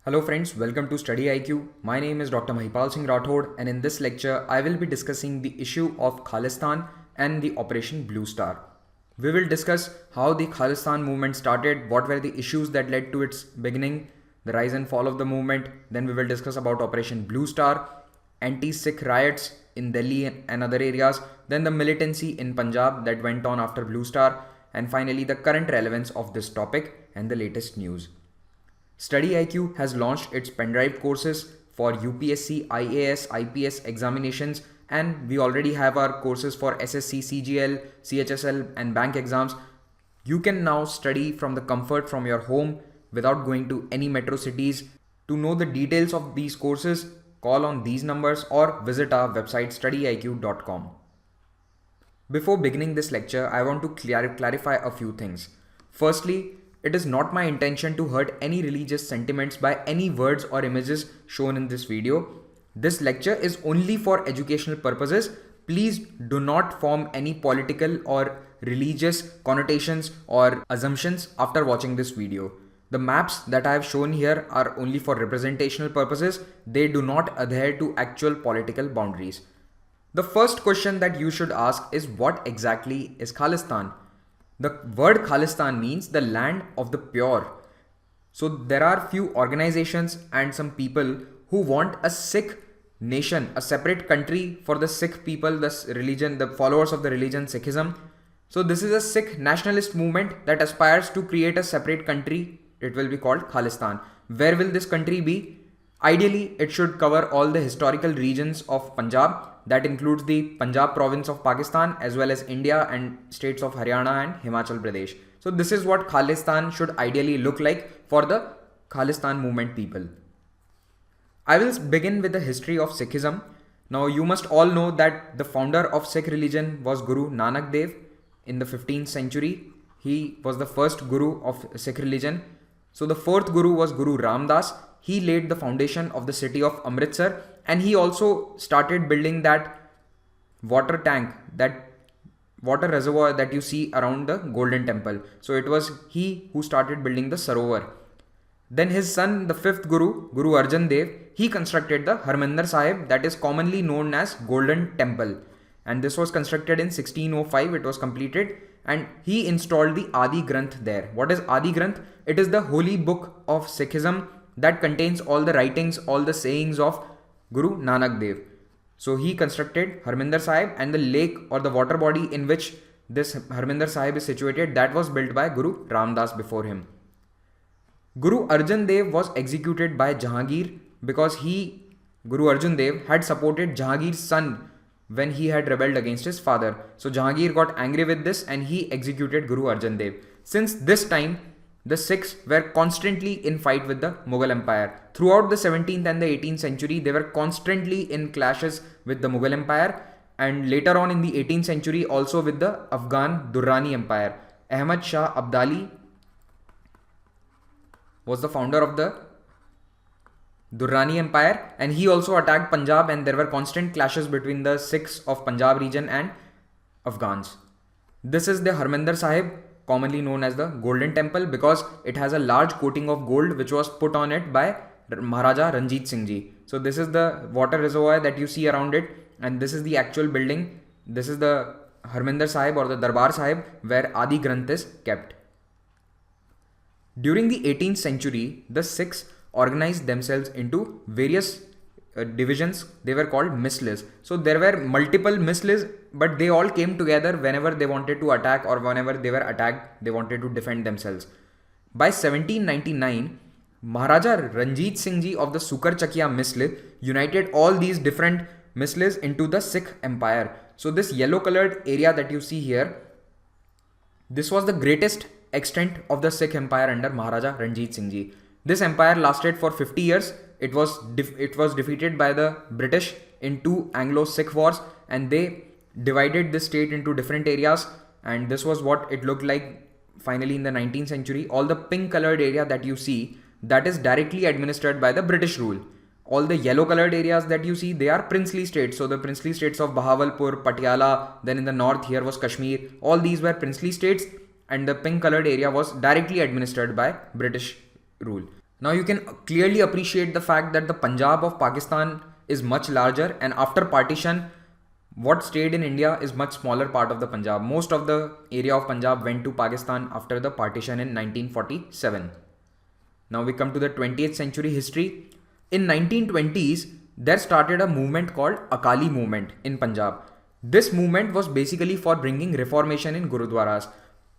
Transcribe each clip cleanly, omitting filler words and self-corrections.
Hello friends, welcome to Study IQ. My name is Dr. Mahipal Singh Rathod, and in this lecture I will be discussing the issue of Khalistan and the Operation Blue Star. We will discuss how the Khalistan movement started, what were the issues that led to its beginning, the rise and fall of the movement. Then we will discuss about Operation Blue Star, anti-Sikh riots in Delhi and other areas, then the militancy in Punjab that went on after Blue Star, and finally the current relevance of this topic and the latest news. Study IQ has launched its pendrive courses for UPSC, IAS, IPS examinations, and we already have our courses for SSC, CGL, CHSL, and bank exams. You can now study from the comfort from your home without going to any metro cities. To know the details of these courses, call on these numbers or visit our website studyiq.com. Before beginning this lecture, I want to clarify a few things. Firstly, it is not my intention to hurt any religious sentiments by any words or images shown in this video. This lecture is only for educational purposes. Please do not form any political or religious connotations or assumptions after watching this video. The maps that I have shown here are only for representational purposes. They do not adhere to actual political boundaries. The first question that you should ask is, what exactly is Khalistan? The word Khalistan means the land of the pure. So there are few organizations and some people who want a Sikh nation, a separate country for the Sikh people, the religion, the followers of the religion Sikhism. So this is a Sikh nationalist movement that aspires to create a separate country. It will be called Khalistan. Where will this country be? Ideally, it should cover all the historical regions of Punjab. That includes the Punjab province of Pakistan as well as India and states of Haryana and Himachal Pradesh. So this is what Khalistan should ideally look like for the Khalistan movement people. I will begin with the history of Sikhism. Now you must all know that the founder of Sikh religion was Guru Nanak Dev in the 15th century. He was the first Guru of Sikh religion. So the fourth Guru was Guru Ramdas. He laid the foundation of the city of Amritsar, and he also started building that water tank, that water reservoir that you see around the Golden Temple. So it was he who started building the Sarovar. Then his son, the fifth Guru, Guru Arjan Dev, he constructed the Harmandir Sahib, that is commonly known as Golden Temple. And this was constructed in 1605, it was completed, and he installed the Adi Granth there. What is Adi Granth? It is the holy book of Sikhism that contains all the writings, all the sayings of Guru Nanak Dev. So he constructed Harmandir Sahib, and the lake or the water body in which this Harmandir Sahib is situated, that was built by Guru Ramdas before him. Guru Arjan Dev was executed by Jahangir because Guru Arjan Dev, had supported Jahangir's son when he had rebelled against his father. So Jahangir got angry with this and he executed Guru Arjan Dev. Since this time, the Sikhs were constantly in fight with the Mughal Empire. Throughout the 17th and the 18th century, they were constantly in clashes with the Mughal Empire, and later on in the 18th century also with the Afghan Durrani Empire. Ahmad Shah Abdali was the founder of the Durrani Empire, and he also attacked Punjab, and there were constant clashes between the Sikhs of Punjab region and Afghans. This is the Harmandir Sahib, commonly known as the Golden Temple, because it has a large coating of gold which was put on it by Maharaja Ranjit Singh Ji. So this is the water reservoir that you see around it, and this is the actual building. This is the Harmandir Sahib or the Darbar Sahib where Adi Granth is kept. During the 18th century, the Sikhs organized themselves into various divisions. They were called mislis. So there were multiple mislis, but they all came together whenever they wanted to attack, or whenever they were attacked, they wanted to defend themselves. By 1799, Maharaja Ranjit Singh Ji of the Sukar Chakia Misl united all these different mislis into the Sikh Empire. So this yellow colored area that you see here, this was the greatest extent of the Sikh Empire under Maharaja Ranjit Singh Ji. This empire lasted for 50 years. It was defeated by the British in two Anglo-Sikh wars, and they divided the state into different areas, and this was what it looked like finally in the 19th century. All the pink colored area that you see, that is directly administered by the British rule. All the yellow colored areas that you see, they are princely states. So the princely states of Bahawalpur, Patiala, then in the north here was Kashmir. All these were princely states, and the pink colored area was directly administered by British rule. Now you can clearly appreciate the fact that the Punjab of Pakistan is much larger, and after partition, what stayed in India is much smaller part of the Punjab. Most of the area of Punjab went to Pakistan after the partition in 1947. Now we come to the 20th century history. In 1920s, there started a movement called Akali movement in Punjab. This movement was basically for bringing reformation in Gurudwaras.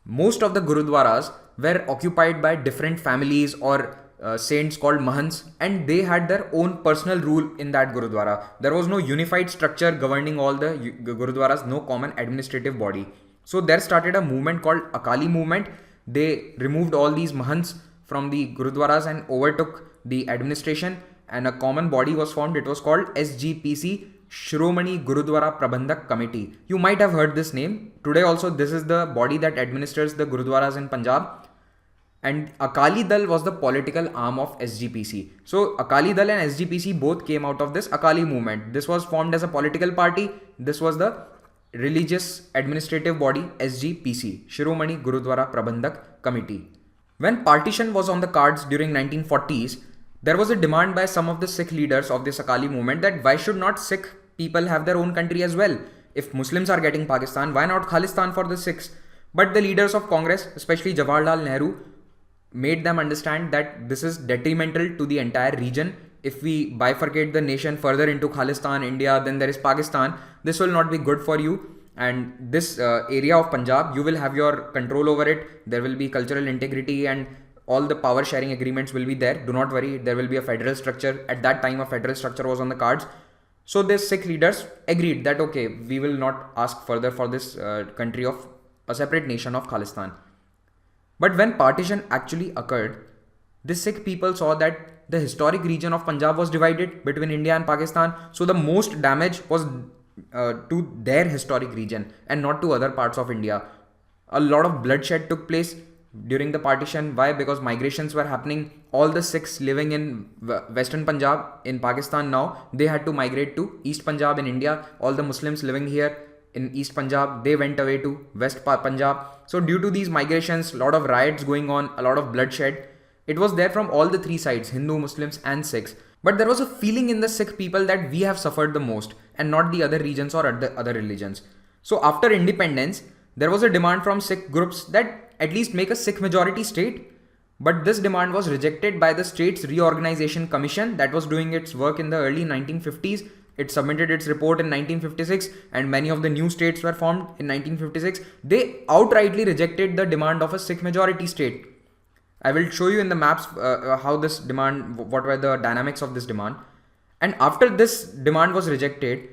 Most of the Gurudwaras were occupied by different families or saints called Mahants, and they had their own personal rule in that Gurudwara. There was no unified structure governing all the Gurudwaras, no common administrative body. So there started a movement called Akali movement. They removed all these Mahants from the Gurudwaras and overtook the administration, and a common body was formed. It was called SGPC, Shiromani Gurudwara Prabandhak Committee. You might have heard this name. Today also this is the body that administers the Gurudwaras in Punjab. And Akali Dal was the political arm of SGPC. So Akali Dal and SGPC both came out of this Akali movement. This was formed as a political party. This was the religious administrative body SGPC, Shiromani Gurudwara Prabandhak Committee. When partition was on the cards during 1940s, there was a demand by some of the Sikh leaders of this Akali movement that why should not Sikh people have their own country as well? If Muslims are getting Pakistan, why not Khalistan for the Sikhs? But the leaders of Congress, especially Jawaharlal Nehru, made them understand that this is detrimental to the entire region. If we bifurcate the nation further into Khalistan, India, then there is Pakistan. This will not be good for you. And this area of Punjab, you will have your control over it. There will be cultural integrity and all the power sharing agreements will be there. Do not worry, there will be a federal structure. At that time, a federal structure was on the cards. So the Sikh leaders agreed that okay, we will not ask further for this country of a separate nation of Khalistan. But when partition actually occurred, the Sikh people saw that the historic region of Punjab was divided between India and Pakistan. So the most damage was to their historic region and not to other parts of India. A lot of bloodshed took place during the partition. Why? Because migrations were happening. All the Sikhs living in Western Punjab in Pakistan now, they had to migrate to East Punjab in India. All the Muslims living here in East Punjab, they went away to West Punjab. So due to these migrations, a lot of riots going on, a lot of bloodshed. It was there from all the three sides, Hindu, Muslims and Sikhs. But there was a feeling in the Sikh people that we have suffered the most and not the other regions or other religions. So after independence, there was a demand from Sikh groups that at least make a Sikh majority state. But this demand was rejected by the States Reorganization Commission that was doing its work in the early 1950s. It submitted its report in 1956 and many of the new states were formed in 1956. They outrightly rejected the demand of a Sikh majority state. I will show you in the maps how this demand, what were the dynamics of this demand. And after this demand was rejected,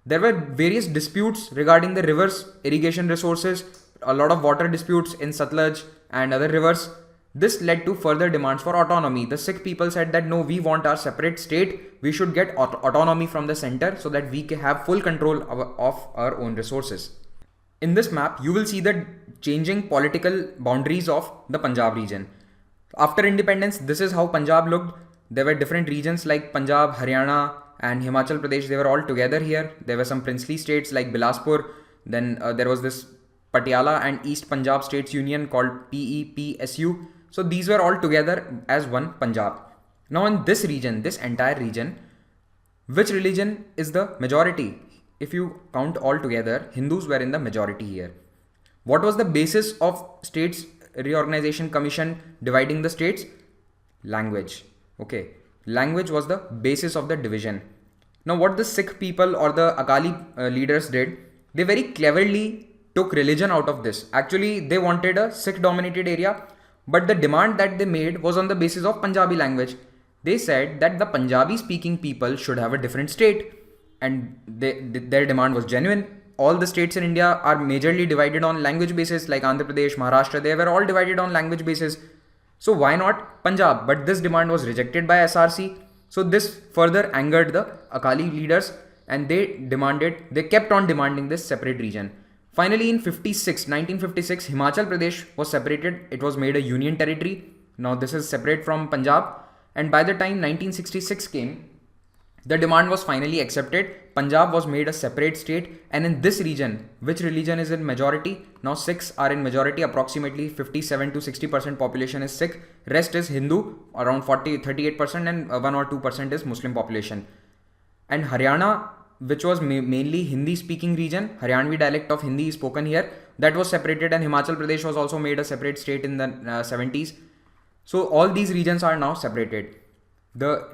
there were various disputes regarding the rivers, irrigation resources, a lot of water disputes in Satluj and other rivers. This led to further demands for autonomy. The Sikh people said that no, we want our separate state. We should get autonomy from the center so that we can have full control of our own resources. In this map, you will see the changing political boundaries of the Punjab region. After independence, this is how Punjab looked. There were different regions like Punjab, Haryana and Himachal Pradesh. They were all together here. There were some princely states like Bilaspur. Then there was this Patiala and East Punjab States Union called PEPSU. So these were all together as one Punjab. Now in this region, this entire region, which religion is the majority? If you count all together, Hindus were in the majority here. What was the basis of States Reorganization Commission dividing the states? Language. Okay. Language was the basis of the division. Now what the Sikh people or the Akali leaders did, they very cleverly took religion out of this. Actually, they wanted a Sikh dominated area, but the demand that they made was on the basis of Punjabi language. They said that the Punjabi speaking people should have a different state, and their demand was genuine. All the states in India are majorly divided on language basis, like Andhra Pradesh, Maharashtra, they were all divided on language basis. So why not Punjab? But this demand was rejected by SRC. So this further angered the Akali leaders and they kept on demanding this separate region. Finally in 1956, Himachal Pradesh was separated. It was made a union territory. Now this is separate from Punjab. And by the time 1966 came, The demand was finally accepted. Punjab was made a separate state, and in this region, which religion is in majority? Now Sikhs are in majority, approximately 57 to 60% population is Sikh, rest is Hindu, around 38%, and 1 or 2% is Muslim population. And Haryana, which was mainly Hindi speaking region, Haryanvi dialect of Hindi is spoken here, that was separated, and Himachal Pradesh was also made a separate state in the 70s. So all these regions are now separated. The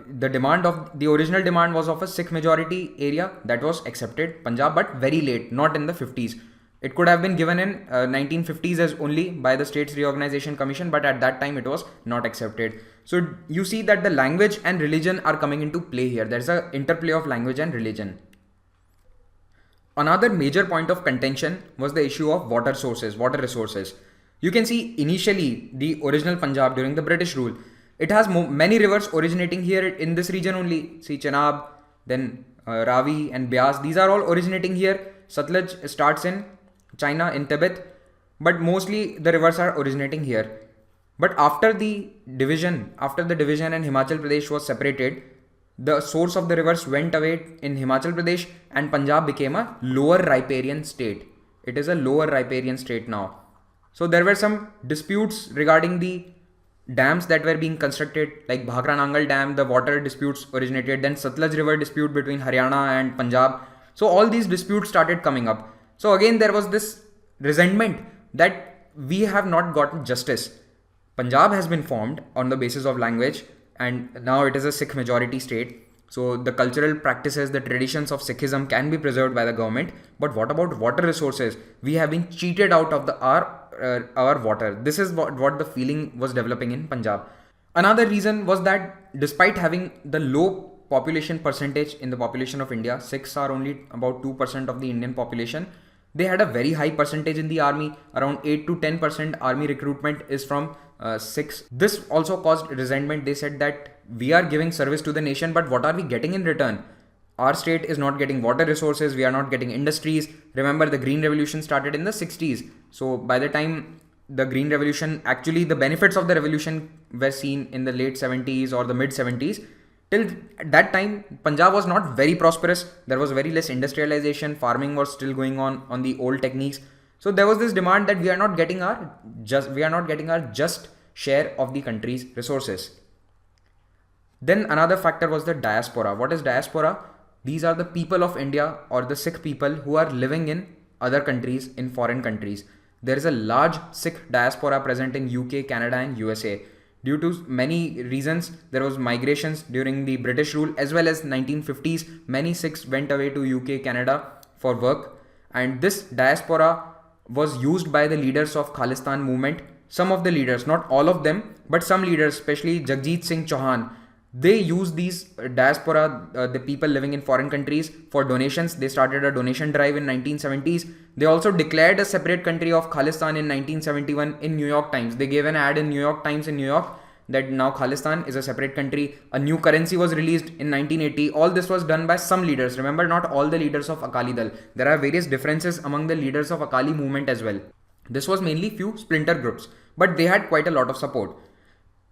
original demand was of a Sikh majority area that was accepted, Punjab, but very late, not in the 50s. It could have been given in 1950s as only by the States Reorganization Commission, but at that time it was not accepted. So you see that the language and religion are coming into play here. There's an interplay of language and religion. Another major point of contention was the issue of water resources. You can see initially the original Punjab during the British rule, it has many rivers originating here in this region only. See Chenab, then Ravi and Beas. These are all originating here. Satluj starts in China, in Tibet, but mostly the rivers are originating here. But after the division and Himachal Pradesh was separated, the source of the rivers went away in Himachal Pradesh, and Punjab became a lower riparian state. It is a lower riparian state now. So there were some disputes regarding the dams that were being constructed, like Bhakra Nangal Dam, the water disputes originated, then Satluj River dispute between Haryana and Punjab. So all these disputes started coming up. So again there was this resentment that we have not gotten justice. Punjab has been formed on the basis of language, and now it is a Sikh majority state. So the cultural practices, the traditions of Sikhism can be preserved by the government. But what about water resources? We have been cheated out of our water. This is what the feeling was developing in Punjab. Another reason was that despite having the low population percentage in the population of India, Sikhs are only about 2% of the Indian population. They had a very high percentage in the army. Around 8 to 10% army recruitment is from Sikhs. This also caused resentment. They said that we are giving service to the nation, but what are we getting in return? Our state is not getting water resources, we are not getting industries. Remember, the Green Revolution started in the 60s. So by the time the Green Revolution, actually the benefits of the revolution were seen in the late 70s or the mid 70s. Till that time, Punjab was not very prosperous. There was very less industrialization. Farming was still going on the old techniques. So there was this demand that we are not getting our just share of the country's resources. Then another factor was the diaspora. What is diaspora? These are the people of India or the Sikh people who are living in other countries, in foreign countries. There is a large Sikh diaspora present in UK, Canada and USA. Due to many reasons, there was migrations during the British rule as well as 1950s. Many Sikhs went away to UK, Canada for work, and this diaspora was used by the leaders of Khalistan movement. Some of the leaders, not all of them, but some leaders, especially Jagjit Singh Chauhan, they used these diaspora, the people living in foreign countries, for donations. They started a donation drive in 1970s. They also declared a separate country of Khalistan in 1971 in New York Times. They gave an ad in New York Times in New York that now Khalistan is a separate country. A new currency was released in 1980. All this was done by some leaders. Remember, not all the leaders of Akali Dal. There are various differences among the leaders of Akali movement as well. This was mainly few splinter groups, but they had quite a lot of support.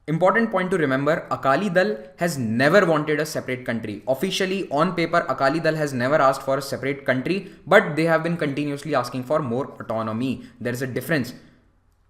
Important point to remember, Akali Dal has never wanted a separate country. Officially, on paper, Akali Dal has never asked for a separate country, but they have been continuously asking for more autonomy. There is a difference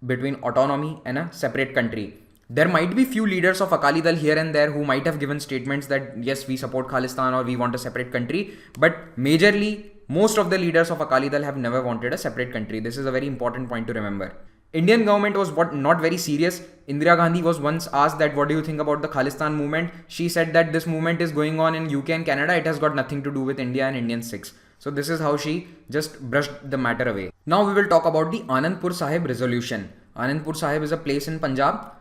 between autonomy and a separate country. There might be few leaders of Akali Dal here and there who might have given statements that yes, we support Khalistan or we want a separate country, but majorly, most of the leaders of Akali Dal have never wanted a separate country. This is a very important point to remember. Indian government was not very serious. Indira Gandhi was once asked that what do you think about the Khalistan movement? She said that this movement is going on in UK and Canada. It has got nothing to do with India and Indian Sikhs. So this is how she just brushed the matter away. Now we will talk about the Anandpur Sahib resolution. Anandpur Sahib is a place in Punjab.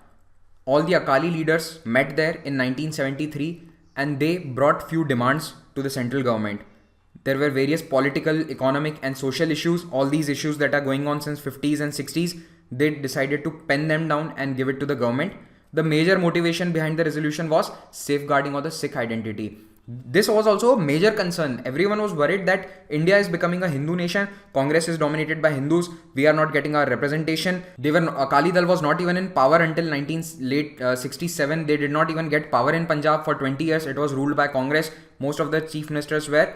All the Akali leaders met there in 1973 and they brought few demands to the central government. There were various political, economic and social issues. All these issues that are going on since 50s and 60s, they decided to pen them down and give it to the government. The major motivation behind the resolution was safeguarding of the Sikh identity. This was also a major concern. Everyone was worried that India is becoming a Hindu nation. Congress is dominated by Hindus. We are not getting our representation. Akali Dal was not even in power until late 67. They did not even get power in Punjab for 20 years. It was ruled by Congress. Most of the chief ministers were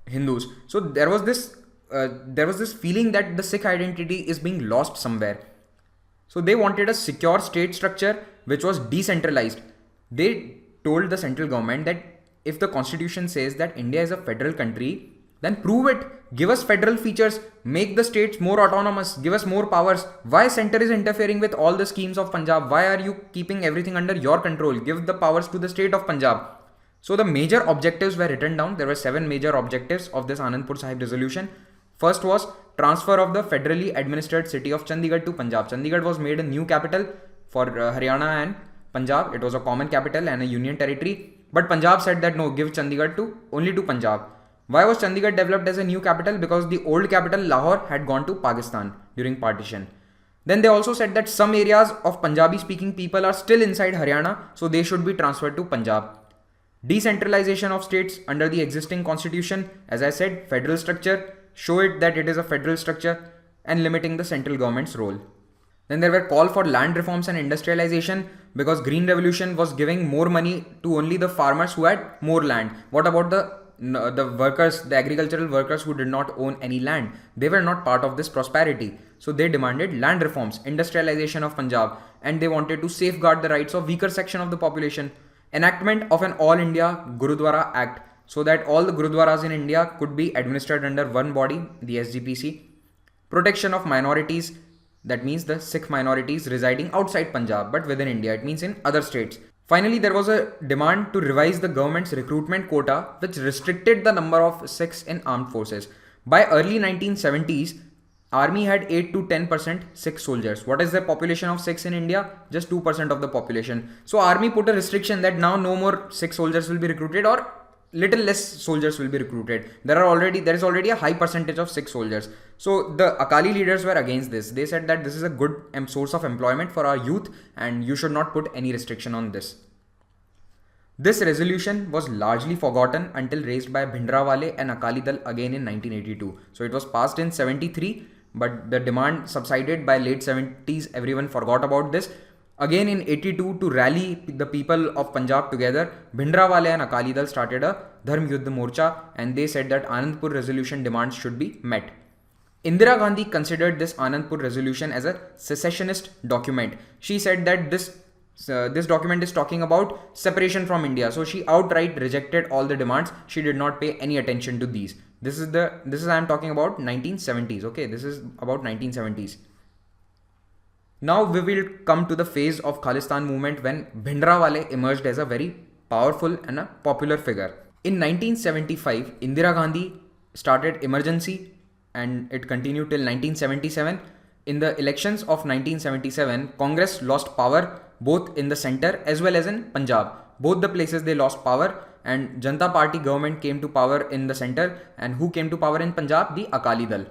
Hindus. So there was this feeling that the Sikh identity is being lost somewhere. So they wanted a secure state structure which was decentralized. They told the central government that if the constitution says that India is a federal country, then prove it. Give us federal features. Make the states more autonomous. Give us more powers. Why center is interfering with all the schemes of Punjab? Why are you keeping everything under your control? Give the powers to the state of Punjab. So the major objectives were written down. There were 7 major objectives of this Anandpur Sahib resolution. First was transfer of the federally administered city of Chandigarh to Punjab. Chandigarh was made a new capital for Haryana and Punjab. It was a common capital and a union territory. But Punjab said that no, give Chandigarh only to Punjab. Why was Chandigarh developed as a new capital? Because the old capital Lahore had gone to Pakistan during partition. Then they also said that some areas of Punjabi speaking people are still inside Haryana, so they should be transferred to Punjab. Decentralization of states under the existing constitution. As I said, federal structure, show it that it is a federal structure, and limiting the central government's role. Then there were call for land reforms and industrialization, because Green Revolution was giving more money to only the farmers who had more land. What about the workers, the agricultural workers who did not own any land? They were not part of this prosperity. So they demanded land reforms, industrialization of Punjab, and they wanted to safeguard the rights of weaker section of the population. Enactment of an All India Gurudwara Act, so that all the Gurudwaras in India could be administered under one body, the SGPC. Protection of minorities, that means the Sikh minorities residing outside Punjab but within India, it means in other states. Finally, there was a demand to revise the government's recruitment quota, which restricted the number of Sikhs in armed forces. By early 1970s, Army had 8 to 10% Sikh soldiers. What is the population of Sikhs in India? Just 2% of the population. So Army put a restriction that now no more Sikh soldiers will be recruited, or little less soldiers will be recruited. There is already a high percentage of Sikh soldiers. So the Akali leaders were against this. They said that this is a good source of employment for our youth and you should not put any restriction on this. This resolution was largely forgotten until raised by Bhindranwale and Akali Dal again in 1982. So it was passed in 73, but the demand subsided by late 70s. Everyone forgot about this. Again in 82, to rally the people of Punjab together, Bhindranwale and Akali Dal started a Dharm Yuddh Morcha, and they said that Anandpur resolution demands should be met. Indira Gandhi considered this Anandpur resolution as a secessionist document. She said that this document is talking about separation from India. So she outright rejected all the demands. She did not pay any attention to these. This is I am talking about 1970s. Okay, this is about 1970s. Now we will come to the phase of Khalistan movement when Bhindranwale emerged as a very powerful and a popular figure. In 1975, Indira Gandhi started emergency and it continued till 1977. In the elections of 1977, Congress lost power both in the center as well as in Punjab. Both the places they lost power, and Janata Party government came to power in the center. And who came to power in Punjab? The Akali Dal.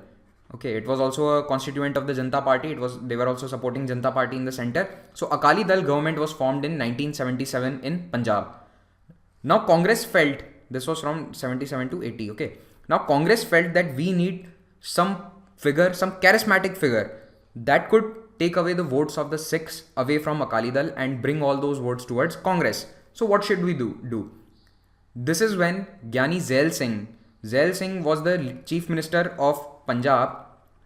Okay, it was also a constituent of the Janata Party. They were also supporting Janata Party in the center. So Akali Dal government was formed in 1977 in Punjab. Now Congress felt, this was from 77 to 80. Okay, now Congress felt that we need some figure, some charismatic figure that could take away the votes of the Sikhs away from Akali Dal and bring all those votes towards Congress. So what should we do? This is when Gyani Zail Singh was the chief minister of Punjab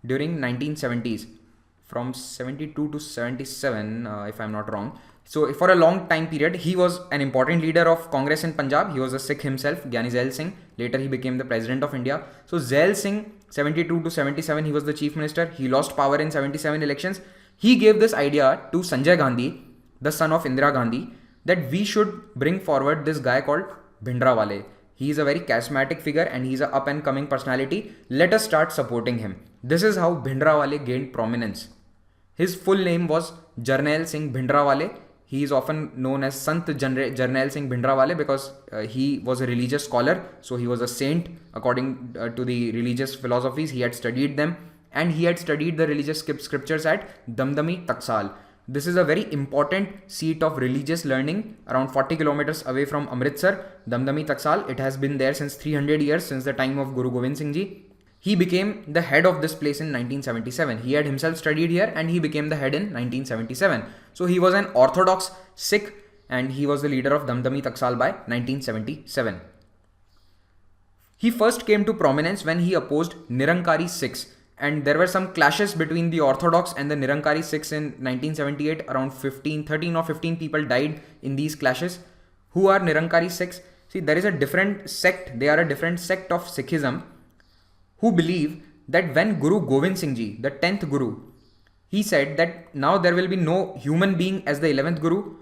during 1970s, from 72 to 77, if I'm not wrong. So for a long time period, he was an important leader of Congress in Punjab. He was a Sikh himself, Gyani Zail Singh. Later he became the president of India. So Zail Singh, 72 to 77, he was the chief minister. He lost power in 77 elections. He gave this idea to Sanjay Gandhi, the son of Indira Gandhi, that we should bring forward this guy called Bhindranwale. He is a very charismatic figure and he's an up and coming personality. Let us start supporting him. This is how Bhindranwale gained prominence. His full name was Jarnail Singh Bhindranwale. He is often known as Sant Jarnail Singh Bhindranwale because he was a religious scholar. So he was a saint according to the religious philosophies. He had studied them and he had studied the religious scriptures at Damdami Taksal. This is a very important seat of religious learning around 40 kilometers away from Amritsar, Damdami Taksal. It has been there since 300 years, since the time of Guru Gobind Singh Ji. He became the head of this place in 1977. He had himself studied here and he became the head in 1977. So he was an orthodox Sikh and he was the leader of Damdami Taksal by 1977. He first came to prominence when he opposed Nirankari Sikhs, and there were some clashes between the Orthodox and the Nirankari Sikhs in 1978. Around 13 or 15 people died in these clashes. Who are Nirankari Sikhs? See, there is a different sect, they are a different sect of Sikhism who believe that when Guru Gobind Singh Ji, the 10th Guru, he said that now there will be no human being as the 11th Guru.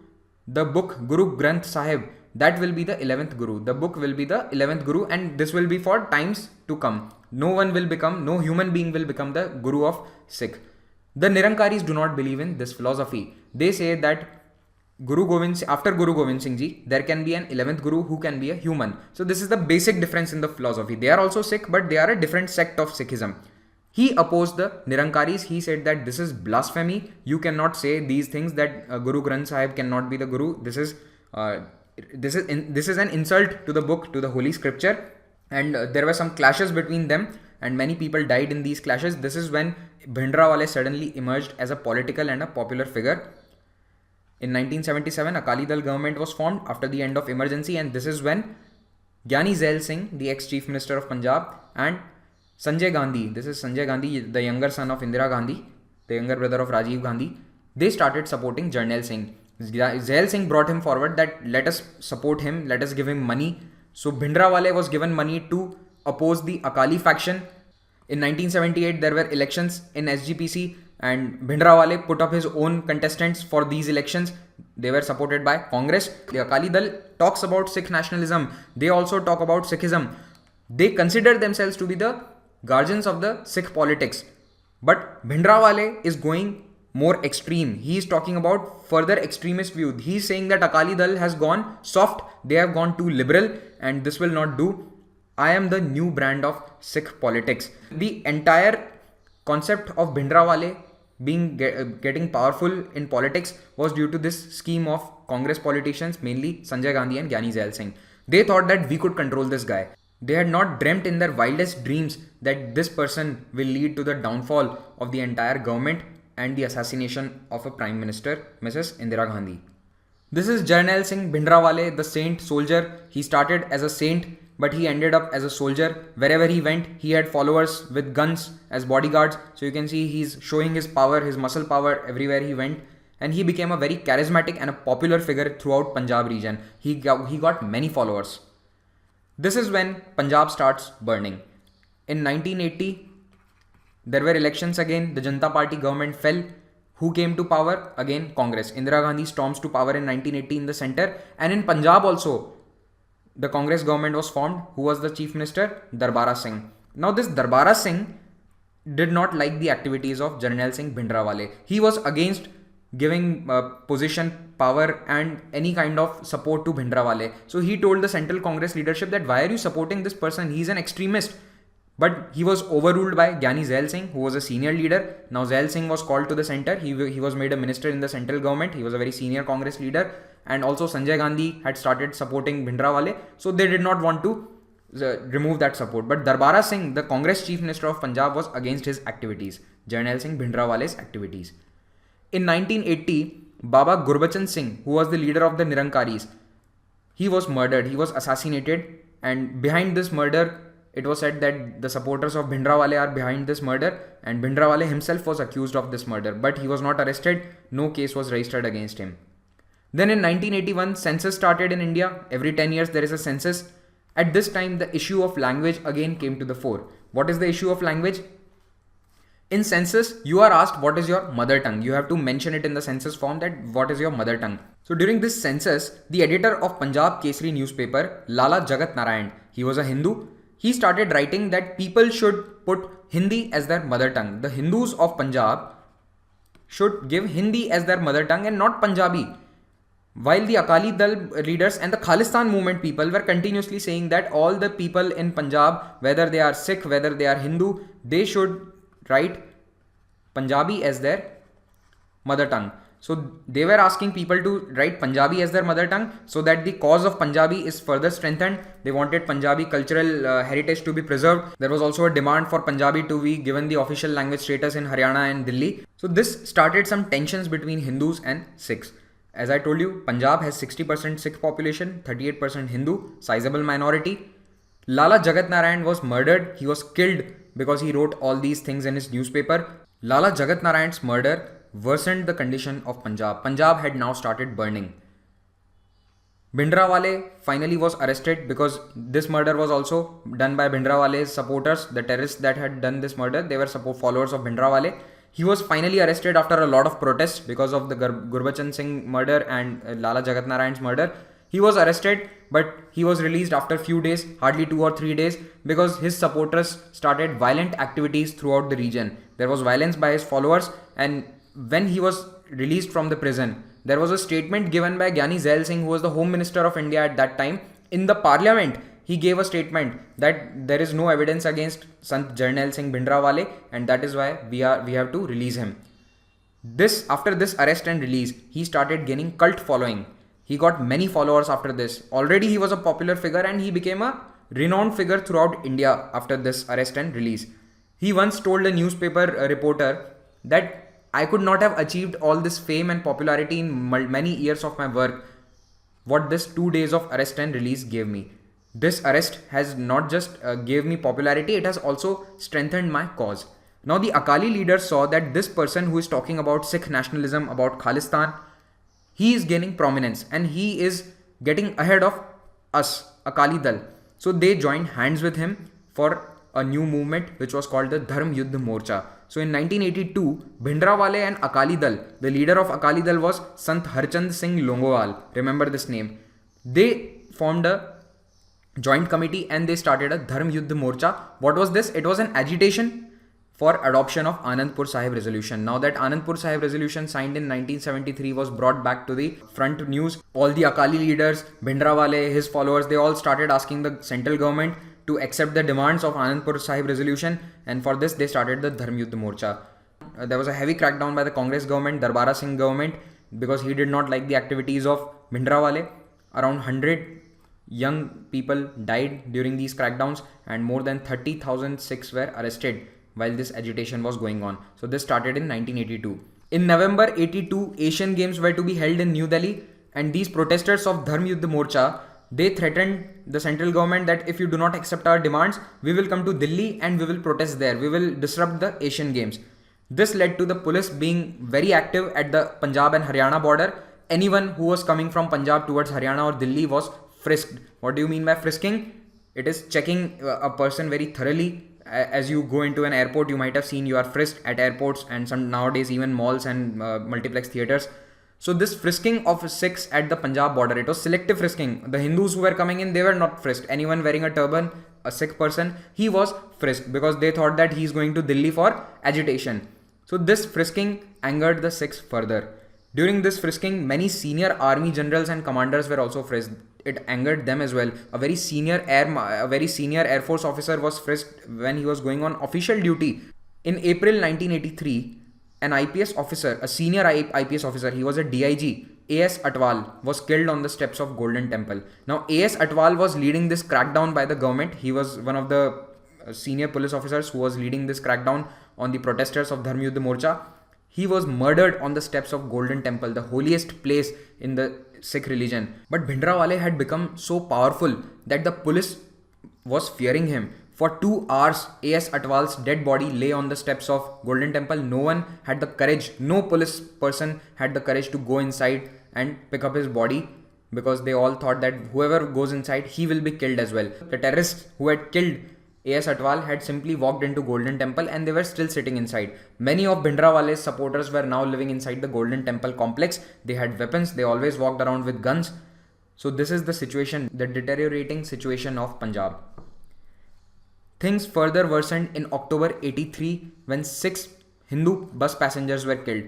The book Guru Granth Sahib, that will be the 11th Guru. The book will be the 11th Guru, and this will be for times to come. No human being will become the Guru of Sikh. The Nirankaris do not believe in this philosophy. They say that after Guru Gobind Singh Ji, there can be an 11th Guru who can be a human. So this is the basic difference in the philosophy. They are also Sikh, but they are a different sect of Sikhism. He opposed the Nirankaris. He said that this is blasphemy. You cannot say these things, that Guru Granth Sahib cannot be the Guru. This is an insult to the book, to the holy scripture. And there were some clashes between them and many people died in these clashes. This is when Bhindranwale suddenly emerged as a political and a popular figure. In 1977, Akali Dal government was formed after the end of emergency, and this is when Gyani Zail Singh, the ex-chief minister of Punjab, and Sanjay Gandhi, this is Sanjay Gandhi, the younger son of Indira Gandhi, the younger brother of Rajiv Gandhi, they started supporting Jarnail Singh. Zail Singh brought him forward that let us support him, let us give him money. So Bhindranwale was given money to oppose the Akali faction. In 1978, there were elections in SGPC and Bhindranwale put up his own contestants for these elections. They were supported by Congress. The Akali Dal talks about Sikh nationalism. They also talk about Sikhism. They consider themselves to be the guardians of the Sikh politics. But Bhindranwale is going more extreme. He is talking about further extremist view. He is saying that Akali Dal has gone soft, they have gone too liberal, and this will not do. I am the new brand of Sikh politics. The entire concept of Bhindranwale getting powerful in politics was due to this scheme of Congress politicians, mainly Sanjay Gandhi and Gyani Zail Singh. They thought that we could control this guy. They had not dreamt in their wildest dreams that this person will lead to the downfall of the entire government and the assassination of a Prime Minister, Mrs. Indira Gandhi. This is Jarnail Singh Bhindranwale, the saint soldier. He started as a saint, but he ended up as a soldier. Wherever he went, he had followers with guns as bodyguards. So you can see he's showing his power, his muscle power everywhere he went. And he became a very charismatic and a popular figure throughout Punjab region. He got many followers. This is when Punjab starts burning. In 1980, there were elections again. The Janata Party government fell. Who came to power? Again, Congress. Indira Gandhi storms to power in 1980 in the center. And in Punjab also, the Congress government was formed. Who was the chief minister? Darbara Singh. Now this Darbara Singh did not like the activities of Jarnail Singh Bhindranwale. He was against giving position, power and any kind of support to Bhindranwale. So he told the Central Congress leadership that why are you supporting this person? He is an extremist. But he was overruled by Gyani Zail Singh, who was a senior leader. Now Zail Singh was called to the center. He was made a minister in the central government. He was a very senior Congress leader. And also Sanjay Gandhi had started supporting Bhindranwale. So they did not want to remove that support. But Darbara Singh, the Congress chief minister of Punjab, was against his activities. Jarnail Singh Bhindranwale's activities. In 1980, Baba Gurbachan Singh, who was the leader of the Nirankaris, he was murdered. He was assassinated. And behind this murder, it was said that the supporters of Bhindranwale are behind this murder, and Bhindranwale himself was accused of this murder, but he was not arrested. No case was registered against him. Then in 1981, census started in India. Every 10 years there is a census. At this time, the issue of language again came to the fore. What is the issue of language? In census, you are asked what is your mother tongue. You have to mention it in the census form that what is your mother tongue. So during this census, the editor of Punjab Kesari newspaper, Lala Jagat Narayan, he was a Hindu. He started writing that people should put Hindi as their mother tongue. The Hindus of Punjab should give Hindi as their mother tongue and not Punjabi. While the Akali Dal leaders and the Khalistan movement people were continuously saying that all the people in Punjab, whether they are Sikh, whether they are Hindu, they should write Punjabi as their mother tongue. So they were asking people to write Punjabi as their mother tongue so that the cause of Punjabi is further strengthened. They wanted Punjabi cultural heritage to be preserved. There was also a demand for Punjabi to be given the official language status in Haryana and Delhi. So this started some tensions between Hindus and Sikhs. As I told you, Punjab has 60% Sikh population, 38% Hindu, sizable minority. Lala Jagat Narayan was murdered. He was killed because he wrote all these things in his newspaper. Lala Jagat Narayan's murder worsened the condition of Punjab. Punjab had now started burning. Bhindranwale finally was arrested because this murder was also done by Bhindranwale's supporters. The terrorists that had done this murder, they were followers of Bhindranwale. He was finally arrested after a lot of protests because of the Gurbachan Singh murder and Lala Jagat Narayan's murder. He was arrested, but he was released after few days, hardly 2 or 3 days, because his supporters started violent activities throughout the region. There was violence by his followers, and when he was released from the prison, there was a statement given by Gyani Zail Singh, who was the Home Minister of India at that time. In the parliament, he gave a statement that there is no evidence against Sant Jarnail Singh Bhindranwale, and that is why we have to release him. After this arrest and release, he started gaining cult following. He got many followers after this. Already he was a popular figure and he became a renowned figure throughout India after this arrest and release. He once told a newspaper reporter that I could not have achieved all this fame and popularity in many years of my work, what this 2 days of arrest and release gave me. This arrest has not just gave me popularity, it has also strengthened my cause. Now the Akali leaders saw that this person who is talking about Sikh nationalism, about Khalistan, he is gaining prominence and he is getting ahead of us, Akali Dal. So they joined hands with him for a new movement which was called the Dharm Yuddh Morcha. So in 1982, Bhindranwale and Akali Dal, the leader of Akali Dal was Sant Harchand Singh Longowal. Remember this name. They formed a joint committee and they started a Dharm Yuddh Morcha. What was this? It was an agitation for adoption of Anandpur Sahib Resolution. Now that Anandpur Sahib Resolution signed in 1973 was brought back to the front news, all the Akali leaders, Bhindranwale, his followers, they all started asking the central government to accept the demands of Anandpur Sahib Resolution, and for this they started the Dharm Yuddh Morcha. There was a heavy crackdown by the Congress government, Darbara Singh government, because he did not like the activities of Bhindranwale. Around 100 young people died during these crackdowns and more than 30,000 Sikhs were arrested while this agitation was going on. So this started in 1982. In November 82, Asian Games were to be held in New Delhi, and these protesters of Dharm Yuddh Morcha, they threatened the central government that if you do not accept our demands, we will come to Delhi and we will protest there. We will disrupt the Asian Games. This led to the police being very active at the Punjab and Haryana border. Anyone who was coming from Punjab towards Haryana or Delhi was frisked. What do you mean by frisking? It is checking a person very thoroughly. As you go into an airport, you might have seen you are frisked at airports and some nowadays even malls and multiplex theatres. So this frisking of Sikhs at the Punjab border, it was selective frisking. The Hindus who were coming in, they were not frisked. Anyone wearing a turban, a Sikh person, he was frisked because they thought that he is going to Delhi for agitation. So this frisking angered the Sikhs further. During this frisking, many senior army generals and commanders were also frisked. It angered them as well. A very senior Air Force officer was frisked when he was going on official duty. In April 1983, an IPS officer, a senior IPS officer, he was a DIG, A.S. Atwal, was killed on the steps of Golden Temple. Now, A.S. Atwal was leading this crackdown by the government. He was one of the senior police officers who was leading this crackdown on the protesters of Dharm Yuddh Morcha. He was murdered on the steps of Golden Temple, the holiest place in the Sikh religion. But Bhindranwale had become so powerful that the police was fearing him. For 2 hours, A.S. Atwal's dead body lay on the steps of Golden Temple. No one had the courage, no police person had the courage to go inside and pick up his body because they all thought that whoever goes inside, he will be killed as well. The terrorists who had killed A.S. Atwal had simply walked into Golden Temple and they were still sitting inside. Many of Bhindranwale's supporters were now living inside the Golden Temple complex. They had weapons, they always walked around with guns. So this is the situation, the deteriorating situation of Punjab. Things further worsened in October 83 when 6 Hindu bus passengers were killed.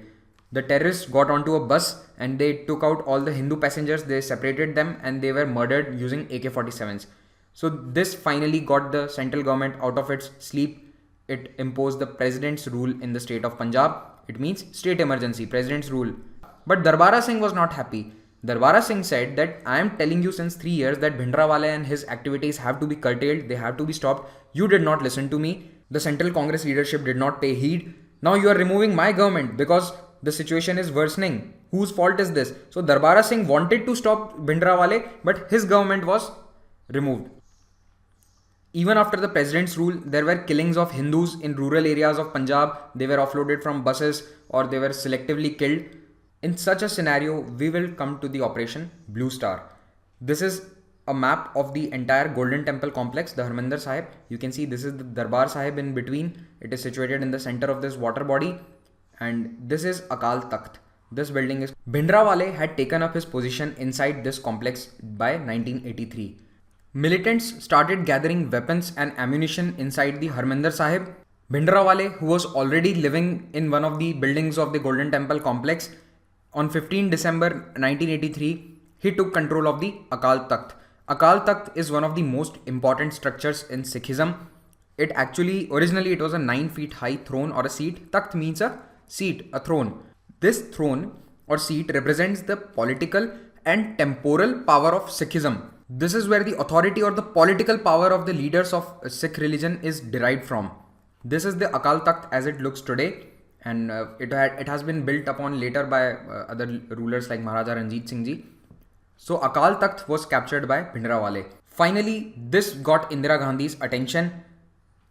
The terrorists got onto a bus and they took out all the Hindu passengers, they separated them and they were murdered using AK-47s. So this finally got the central government out of its sleep. It imposed the president's rule in the state of Punjab. It means state emergency, president's rule. But Darbara Singh was not happy. Darbara Singh said that I am telling you since 3 years that Bhindranwale and his activities have to be curtailed, they have to be stopped. You did not listen to me. The Central Congress leadership did not pay heed. Now you are removing my government because the situation is worsening. Whose fault is this? So Darbara Singh wanted to stop Bhindranwale, but his government was removed. Even after the president's rule, there were killings of Hindus in rural areas of Punjab. They were offloaded from buses or they were selectively killed. In such a scenario, we will come to the Operation Blue Star. This is a map of the entire Golden Temple complex, the Harmandir Sahib. You can see this is the Darbar Sahib in between. It is situated in the center of this water body. And this is Akal Takht. This building is... Bhindranwale had taken up his position inside this complex by 1983. Militants started gathering weapons and ammunition inside the Harmandir Sahib. Bhindranwale, who was already living in one of the buildings of the Golden Temple complex, on 15 December 1983, he took control of the Akal Takht. Akal Takht is one of the most important structures in Sikhism. Originally it was a 9 feet high throne or a seat. Takht means a seat, a throne. This throne or seat represents the political and temporal power of Sikhism. This is where the authority or the political power of the leaders of Sikh religion is derived from. This is the Akal Takht as it looks today, and it has been built upon later by other rulers like Maharaja Ranjit Singh Ji. So Akal Takht was captured by Bhindranwale. Finally, this got Indira Gandhi's attention.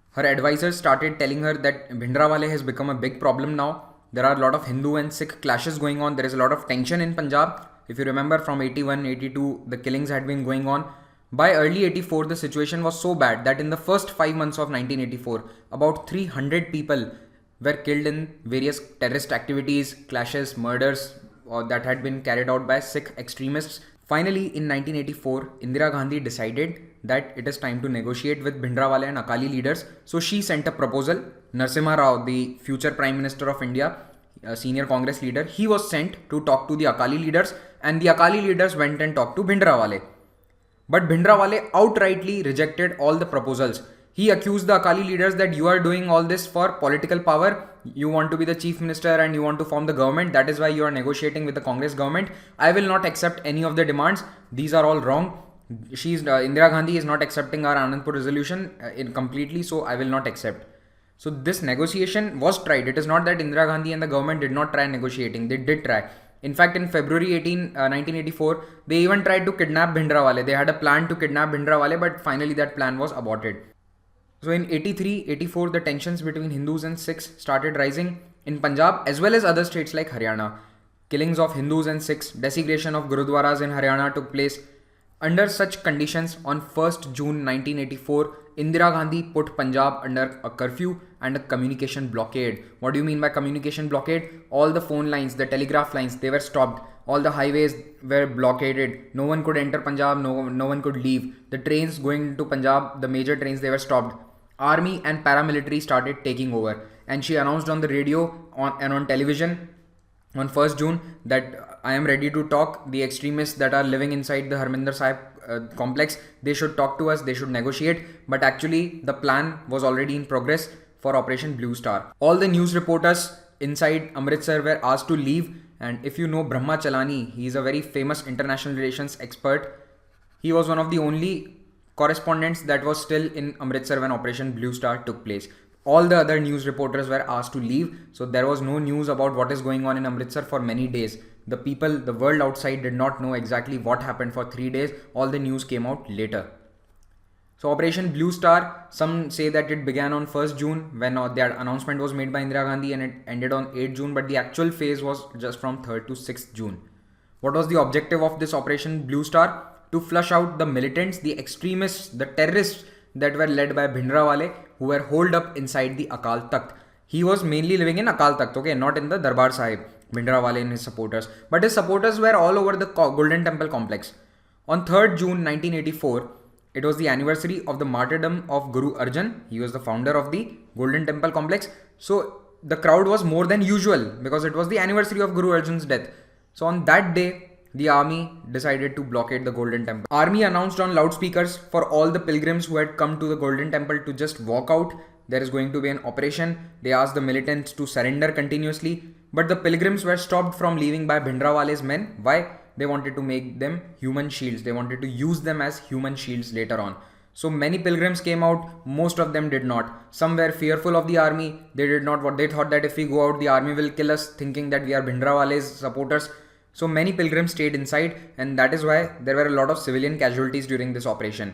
Her advisors started telling her that Bhindranwale has become a big problem now. There are a lot of Hindu and Sikh clashes going on. There is a lot of tension in Punjab. If you remember, from 81, 82, the killings had been going on. By early 84, the situation was so bad that in the first 5 months of 1984, about 300 people were killed in various terrorist activities, clashes, murders that had been carried out by Sikh extremists. Finally, in 1984, Indira Gandhi decided that it is time to negotiate with Bhindranwale and Akali leaders. So she sent a proposal. Narasimha Rao, the future Prime Minister of India, a senior Congress leader, he was sent to talk to the Akali leaders, and the Akali leaders went and talked to Bhindranwale. But Bhindranwale outrightly rejected all the proposals. He accused the Akali leaders that you are doing all this for political power. You want to be the chief minister and you want to form the government. That is why you are negotiating with the Congress government. I will not accept any of the demands. These are all wrong. Indira Gandhi is not accepting our Anandpur resolution completely, so I will not accept. So this negotiation was tried. It is not that Indira Gandhi and the government did not try negotiating. They did try. In fact, in February 1984, they even tried to kidnap Bhindranwale. They had a plan to kidnap Bhindranwale, but finally that plan was aborted. So in 83, 84, the tensions between Hindus and Sikhs started rising in Punjab as well as other states like Haryana. Killings of Hindus and Sikhs, desecration of Gurudwaras in Haryana took place. Under such conditions, on 1st June 1984, Indira Gandhi put Punjab under a curfew and a communication blockade. What do you mean by communication blockade? All the phone lines, the telegraph lines, they were stopped. All the highways were blockaded. No one could enter Punjab, no one could leave. The trains going to Punjab, the major trains, they were stopped. Army and paramilitary started taking over. And she announced on the radio and on television on 1st June that I am ready to talk. The extremists that are living inside the Harmandir Sahib complex, they should talk to us, they should negotiate. But actually the plan was already in progress for Operation Blue Star. All the news reporters inside Amritsar were asked to leave. And if you know Brahma Chalani, he is a very famous international relations expert. He was one of the only correspondents that was still in Amritsar when Operation Blue Star took place. All the other news reporters were asked to leave. So there was no news about what is going on in Amritsar for many days. The people, the world outside did not know exactly what happened for 3 days. All the news came out later. So Operation Blue Star, some say that it began on 1st June when the announcement was made by Indira Gandhi and it ended on 8th June. But the actual phase was just from 3rd to 6th June. What was the objective of this Operation Blue Star? To flush out the militants, the extremists, the terrorists that were led by Bhindranwale, who were holed up inside the Akal Takht. He was mainly living in Akal Takht, okay, not in the Darbar Sahib, Bhindranwale and his supporters. But his supporters were all over the Golden Temple complex. On 3rd June 1984, it was the anniversary of the martyrdom of Guru Arjan. He was the founder of the Golden Temple complex. So the crowd was more than usual because it was the anniversary of Guru Arjan's death. So on that day, the army decided to blockade the Golden Temple. Army announced on loudspeakers for all the pilgrims who had come to the Golden Temple to just walk out. There is going to be an operation. They asked the militants to surrender continuously. But the pilgrims were stopped from leaving by Bhindrawale's men. Why? They wanted to make them human shields. They wanted to use them as human shields later on. So many pilgrims came out, most of them did not. Some were fearful of the army. They did not what they thought, that if we go out, the army will kill us, thinking that we are Bhindrawale's supporters. So many pilgrims stayed inside, and that is why there were a lot of civilian casualties during this operation.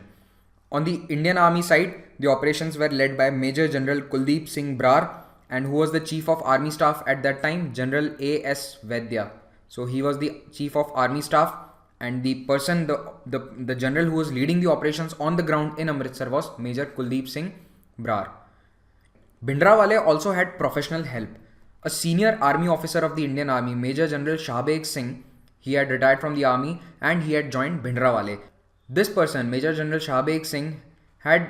On the Indian Army side, the operations were led by Major General Kuldeep Singh Brar, and who was the Chief of Army Staff at that time, General A.S. Vaidya. So he was the Chief of Army Staff, and the person, the general who was leading the operations on the ground in Amritsar was Major Kuldeep Singh Brar. Bhindrawale also had professional help. A senior army officer of the Indian Army, Major General Shahbeg Singh, he had retired from the army and he had joined Bhindrawale. This person, Major General Shahbeg Singh, had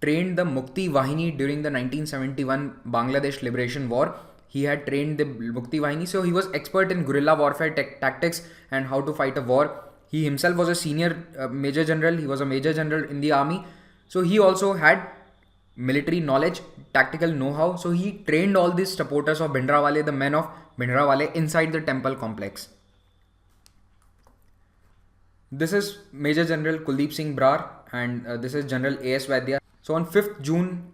trained the Mukti Wahini during the 1971 Bangladesh Liberation War. He had trained the Mukti Wahini, so he was expert in guerrilla warfare tactics and how to fight a war. He himself was a senior major general. He was a major general in the army. So he also had military knowledge, tactical know-how. So he trained all these supporters of Bhindrawale, the men of Bhindrawale, inside the temple complex. This is Major General Kuldeep Singh Brar, and this is General A.S. Vaidya. So on 5th June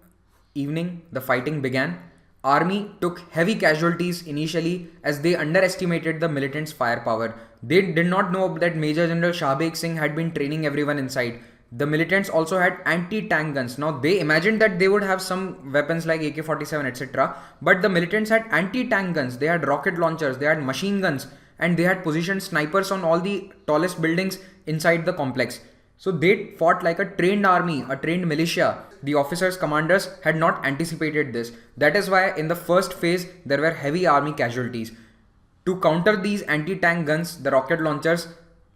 evening, the fighting began. Army took heavy casualties initially as they underestimated the militants' firepower. They did not know that Major General Shahbeg Singh had been training everyone inside. The militants also had anti-tank guns. Now they imagined that they would have some weapons like AK-47 etc. But the militants had anti-tank guns. They had rocket launchers, they had machine guns, and they had positioned snipers on all the tallest buildings inside the complex. So they fought like a trained army, a trained militia. The officers, commanders had not anticipated this. That is why in the first phase there were heavy army casualties. To counter these anti-tank guns, the rocket launchers,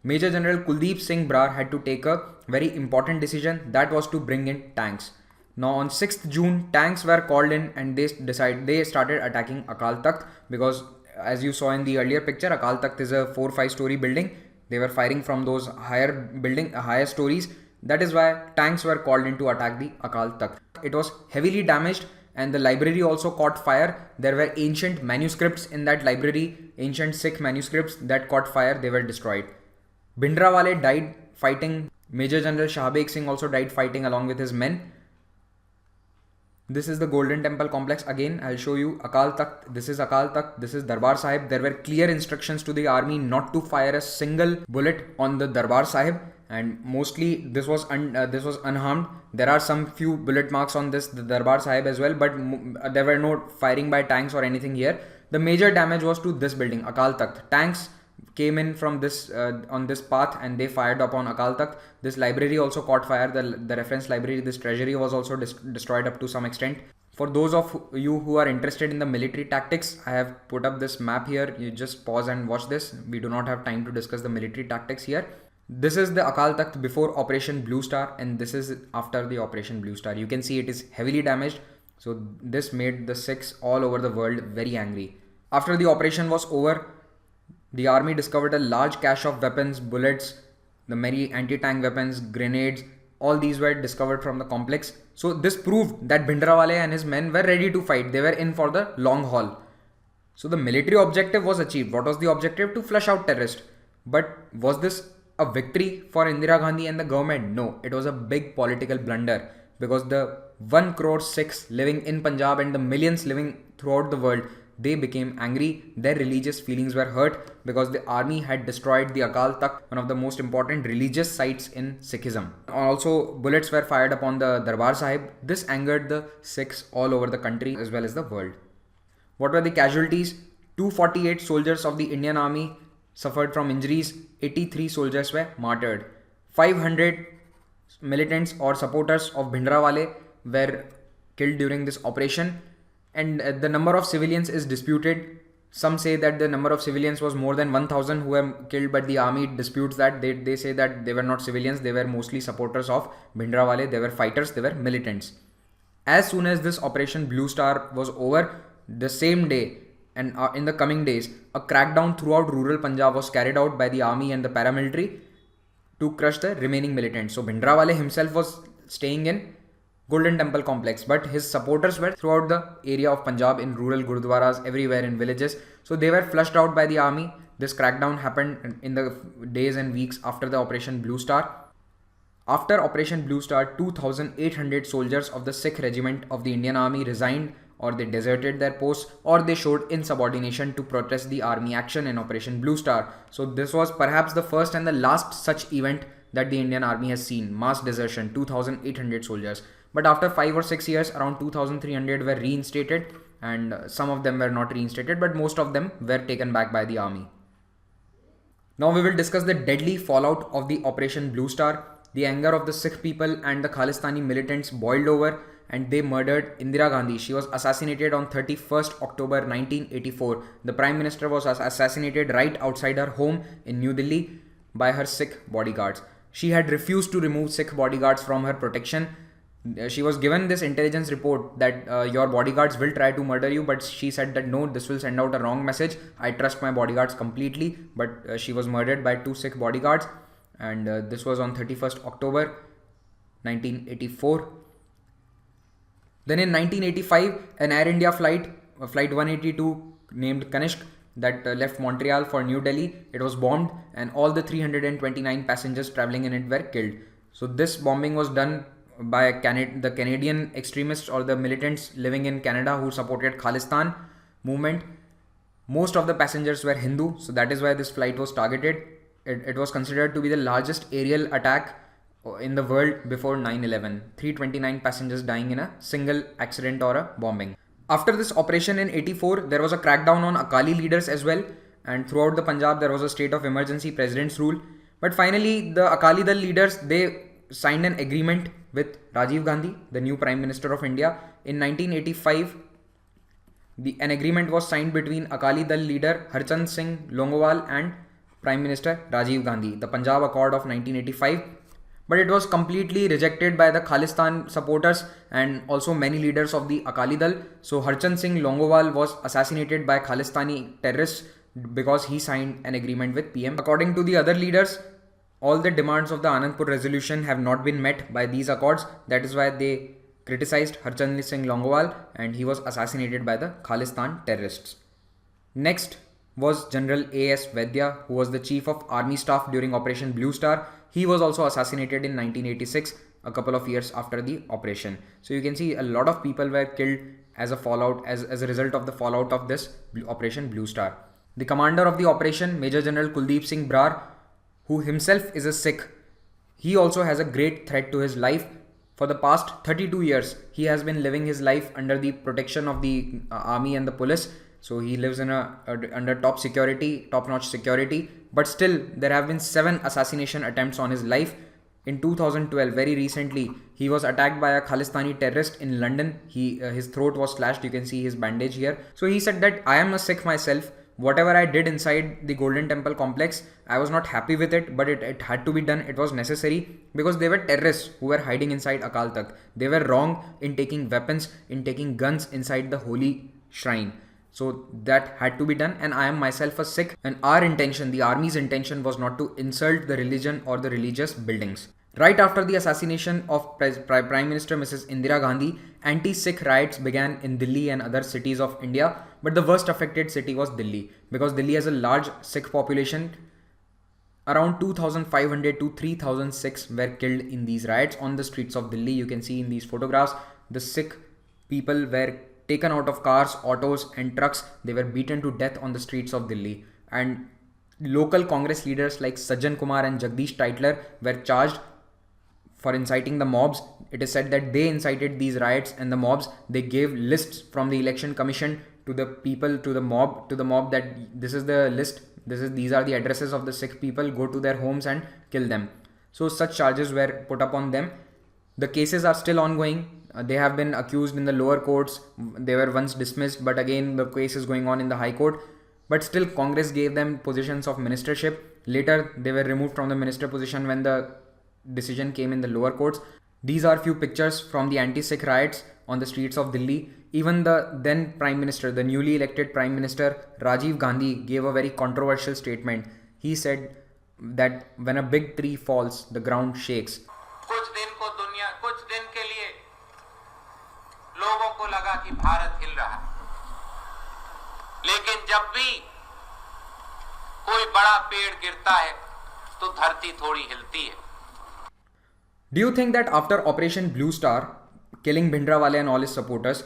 Major General Kuldeep Singh Brar had to take a very important decision, that was to bring in tanks. Now on 6th June, tanks were called in and they started attacking Akal Takht, because as you saw in the earlier picture, Akal Takht is a 4-5 story building. They were firing from those higher stories. That is why tanks were called in to attack the Akal Takht. It was heavily damaged and the library also caught fire. There were ancient manuscripts in that library, ancient Sikh manuscripts that caught fire. They were destroyed. Bhindrawale died fighting. Major General Shahbeg Singh also died fighting along with his men. This is the Golden Temple complex. Again, I'll show you Akal Takht. This is Akal Takht. This is Darbar Sahib. There were clear instructions to the army not to fire a single bullet on the Darbar Sahib, and mostly this was unharmed. There are some few bullet marks on the Darbar Sahib as well, but there were no firing by tanks or anything here. The major damage was to this building, Akal Takht. Tanks came in from this on this path and they fired upon Akal Takht. This library also caught fire. The reference library, this treasury was also destroyed up to some extent. For those of you who are interested in the military tactics, I have put up this map here. You just pause and watch this. We do not have time to discuss the military tactics here. This is the Akal Takht before Operation Blue Star, and this is after the Operation Blue Star. You can see it is heavily damaged. So this made the Sikhs all over the world very angry. After the operation was over, the army discovered a large cache of weapons, bullets, the many anti-tank weapons, grenades. All these were discovered from the complex. So this proved that Bhindrawale and his men were ready to fight. They were in for the long haul. So the military objective was achieved. What was the objective? To flush out terrorists. But was this a victory for Indira Gandhi and the government? No, it was a big political blunder, because the 1 crore Sikhs living in Punjab and the millions living throughout the world, they became angry. Their religious feelings were hurt because the army had destroyed the Akal Takht, one of the most important religious sites in Sikhism. Also, bullets were fired upon the Darbar Sahib. This angered the Sikhs all over the country as well as the world. What were the casualties? 248 soldiers of the Indian Army suffered from injuries. 83 soldiers were martyred. 500 militants or supporters of Bhindrawale were killed during this operation. And the number of civilians is disputed. Some say that the number of civilians was more than 1,000 who were killed, but the army disputes that. They say that they were not civilians, they were mostly supporters of Bhindrawale, they were fighters, they were militants. As soon as this Operation Blue Star was over, the same day and in the coming days, a crackdown throughout rural Punjab was carried out by the army and the paramilitary to crush the remaining militants. So Bhindrawale himself was staying in Golden Temple complex, but his supporters were throughout the area of Punjab in rural gurudwaras, everywhere in villages. So they were flushed out by the army. This crackdown happened in the days and weeks after the Operation Blue Star. After Operation Blue Star, 2,800 soldiers of the Sikh regiment of the Indian Army resigned, or they deserted their posts, or they showed insubordination to protest the army action in Operation Blue Star. So this was perhaps the first and the last such event that the Indian Army has seen. Mass desertion, 2,800 soldiers. But after 5 or 6 years, around 2,300 were reinstated, and some of them were not reinstated, but most of them were taken back by the army. Now we will discuss the deadly fallout of the Operation Blue Star. The anger of the Sikh people and the Khalistani militants boiled over, and they murdered Indira Gandhi. She was assassinated on 31st October 1984. The Prime Minister was assassinated right outside her home in New Delhi by her Sikh bodyguards. She had refused to remove Sikh bodyguards from her protection. She was given this intelligence report that your bodyguards will try to murder you, but she said that no, this will send out a wrong message. I trust my bodyguards completely. But she was murdered by 2 Sikh bodyguards, and this was on 31st October 1984. Then in 1985, an Air India flight 182 named Kanishk, that left Montreal for New Delhi, it was bombed, and all the 329 passengers traveling in it were killed. So this bombing was done by the Canadian extremists or the militants living in Canada who supported Khalistan movement. Most of the passengers were Hindu, so that is why this flight was targeted. It was considered to be the largest aerial attack in the world before 9/11. 329 passengers dying in a single accident or a bombing. After this operation in 84, there was a crackdown on Akali leaders as well, and throughout the Punjab there was a state of emergency, president's rule. But finally, the Akali Dal leaders, they signed an agreement with Rajiv Gandhi, the new Prime Minister of India. In 1985, an agreement was signed between Akali Dal leader Harchand Singh Longowal and Prime Minister Rajiv Gandhi, the Punjab Accord of 1985. But it was completely rejected by the Khalistan supporters and also many leaders of the Akali Dal. So Harchand Singh Longowal was assassinated by Khalistani terrorists because he signed an agreement with PM. According to the other leaders, all the demands of the Anandpur resolution have not been met by these accords. That is why they criticized Harchand Singh Longowal, and he was assassinated by the Khalistan terrorists. Next was General A.S. Vaidya, who was the Chief of Army Staff during Operation Blue Star. He was also assassinated in 1986, a couple of years after the operation. So you can see a lot of people were killed as a fallout, as a result of the fallout of this Operation Blue Star. The commander of the operation, Major General Kuldeep Singh Brar, who himself is a Sikh, he also has a great threat to his life. For the past 32 years, he has been living his life under the protection of the army and the police. So he lives in under top-notch security. But still, there have been 7 assassination attempts on his life. In 2012, very recently, he was attacked by a Khalistani terrorist in London. His throat was slashed. You can see his bandage here. So he said that I am a Sikh myself. Whatever I did inside the Golden Temple complex, I was not happy with it, but it had to be done. It was necessary because they were terrorists who were hiding inside Akal Takht. They were wrong in taking weapons, in taking guns inside the holy shrine. So that had to be done, and I am myself a Sikh, and our intention, the army's intention, was not to insult the religion or the religious buildings. Right after the assassination of Prime Minister Mrs. Indira Gandhi, anti-Sikh riots began in Delhi and other cities of India, but the worst affected city was Delhi, because Delhi has a large Sikh population. Around 2,500 to 3,000 Sikhs were killed in these riots on the streets of Delhi. You can see in these photographs, the Sikh people were taken out of cars, autos and trucks. They were beaten to death on the streets of Delhi. And local Congress leaders like Sajjan Kumar and Jagdish Tytler were charged for inciting the mobs. It is said that they incited these riots and the mobs. They gave lists from the election commission to the people, to the mob that this is the list, these are the addresses of the Sikh people, go to their homes and kill them. So such charges were put upon them. The cases are still ongoing. They have been accused in the lower courts. They were once dismissed, but again the case is going on in the High Court. But still Congress gave them positions of ministership. Later they were removed from the minister position when the decision came in the lower courts. These are few pictures from the anti-Sikh riots on the streets of Delhi. Even the then Prime Minister, the newly elected Prime Minister Rajiv Gandhi, gave a very controversial statement. He said that when a big tree falls, the ground shakes. कुछ दिन के लिए लोगों को लगा कि भारत हिल रहा है, लेकिन जब भी कोई बड़ा पेड़ गिरता है तो धरती थोड़ी हिलती है. Do you think that after Operation Blue Star, killing Bhindranwale and all his supporters,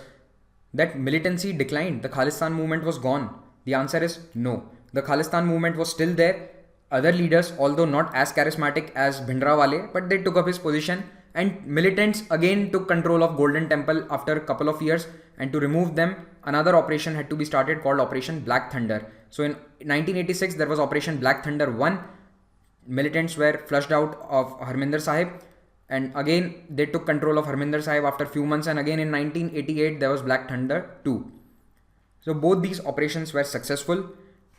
that militancy declined? The Khalistan movement was gone? The answer is no. The Khalistan movement was still there. Other leaders, although not as charismatic as Bhindranwale, but they took up his position, and militants again took control of Golden Temple after a couple of years, and to remove them, another operation had to be started called Operation Black Thunder. So in 1986, there was Operation Black Thunder 1. Militants were flushed out of Harminder Sahib, and again they took control of Harminder Sahib after few months, and again in 1988 there was Black Thunder 2. So both these operations were successful,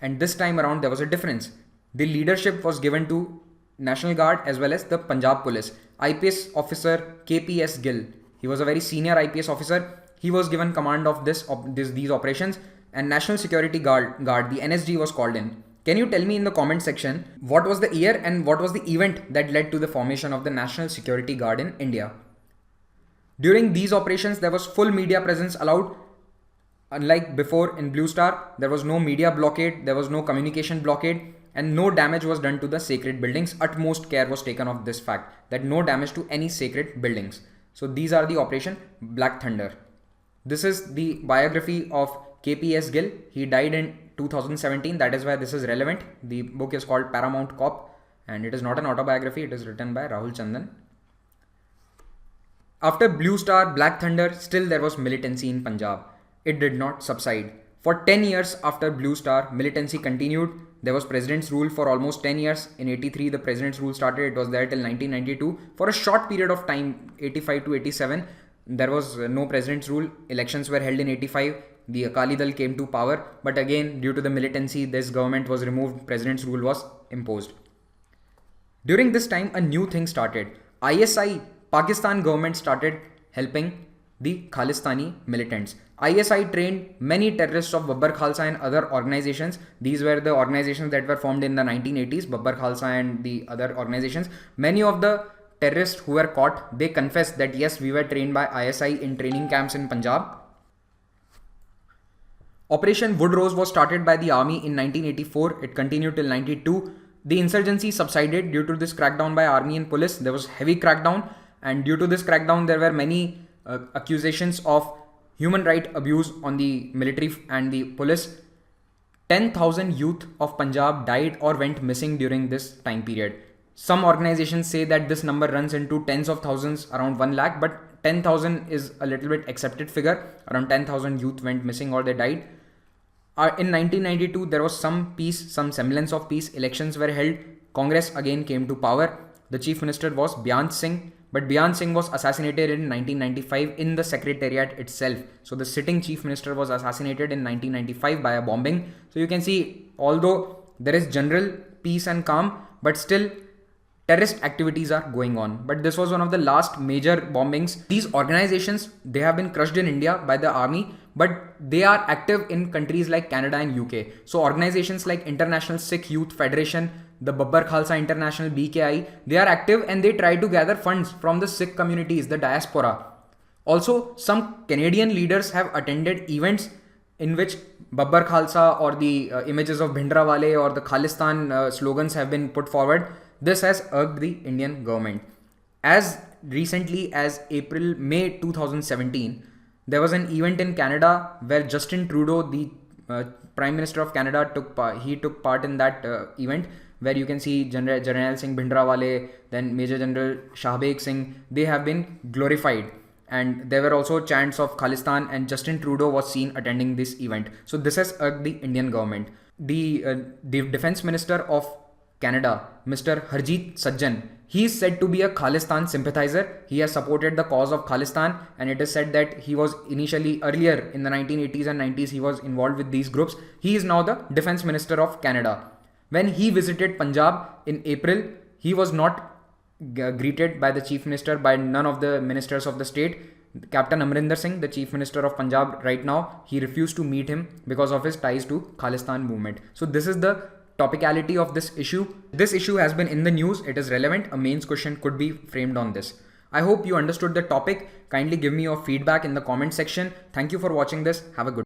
and this time around there was a difference. The leadership was given to National Guard as well as the Punjab Police. IPS officer KPS Gill, he was a very senior IPS officer. He was given command of these operations, and National Security Guard, the NSG, was called in. Can you tell me in the comment section what was the year and what was the event that led to the formation of the National Security Guard in India? During these operations, there was full media presence allowed. Unlike before in Blue Star, there was no media blockade, there was no communication blockade, and no damage was done to the sacred buildings. Utmost care was taken of this fact, that no damage to any sacred buildings. So these are the Operation Black Thunder. This is the biography of KPS Gill. He died in 2017. That is why this is relevant. The book is called Paramount Cop, and it is not an autobiography. It is written by Rahul Chandan. After Blue Star, Black Thunder, still there was militancy in Punjab. It did not subside. For 10 years after Blue Star, militancy continued. There was president's rule for almost 10 years. In 83, the president's rule started. It was there till 1992. For a short period of time, 85 to 87, there was no president's rule. Elections were held in 85. The Akali Dal came to power. But again, due to the militancy, this government was removed. President's rule was imposed. During this time, a new thing started. ISI, Pakistan government, started helping the Khalistani militants. ISI trained many terrorists of Babbar Khalsa and other organizations. These were the organizations that were formed in the 1980s, Babbar Khalsa and the other organizations. Many of the terrorists who were caught, they confessed that yes, we were trained by ISI in training camps in Punjab. Operation Wood Rose was started by the army in 1984. It continued till 92. The insurgency subsided due to this crackdown by army and police. There was heavy crackdown, and due to this crackdown, there were many accusations of human right abuse on the military and the police. 10,000 youth of Punjab died or went missing during this time period. Some organizations say that this number runs into tens of thousands, around 1 lakh, but 10,000 is a little bit accepted figure. Around 10,000 youth went missing or they died. In 1992, there was some peace, some semblance of peace. Elections were held. Congress again came to power. The chief minister was Beyant Singh. But Beyant Singh was assassinated in 1995 in the secretariat itself. So the sitting chief minister was assassinated in 1995 by a bombing. So you can see, although there is general peace and calm, but still terrorist activities are going on. But this was one of the last major bombings. These organizations, they have been crushed in India by the army, but they are active in countries like Canada and UK. So organizations like International Sikh Youth Federation, the Babbar Khalsa International, BKI, they are active and they try to gather funds from the Sikh communities, the diaspora. Also, some Canadian leaders have attended events in which Babbar Khalsa or the images of Bhindranwale or the Khalistan slogans have been put forward. This has irked the Indian government. As recently as May 2017, there was an event in Canada where Justin Trudeau, the Prime Minister of Canada, took part in that event, where you can see Jarnail Singh Bhindranwale, then Major General Shahbeg Singh, they have been glorified. And there were also chants of Khalistan, and Justin Trudeau was seen attending this event. So this has irked the Indian government. The Defense Minister of Canada, Mr. Harjit Sajjan, he is said to be a Khalistan sympathizer. He has supported the cause of Khalistan, and it is said that he was initially, earlier in the 1980s and 90s, he was involved with these groups. He is now the Defense Minister of Canada. When he visited Punjab in April, he was not greeted by the Chief Minister, by none of the ministers of the state. Captain Amrinder Singh, the Chief Minister of Punjab right now, he refused to meet him because of his ties to Khalistan movement. So this is the topicality of this issue. This issue has been in the news. It is relevant. A mains question could be framed on this. I hope you understood the topic. Kindly give me your feedback in the comment section. Thank you for watching this. Have a good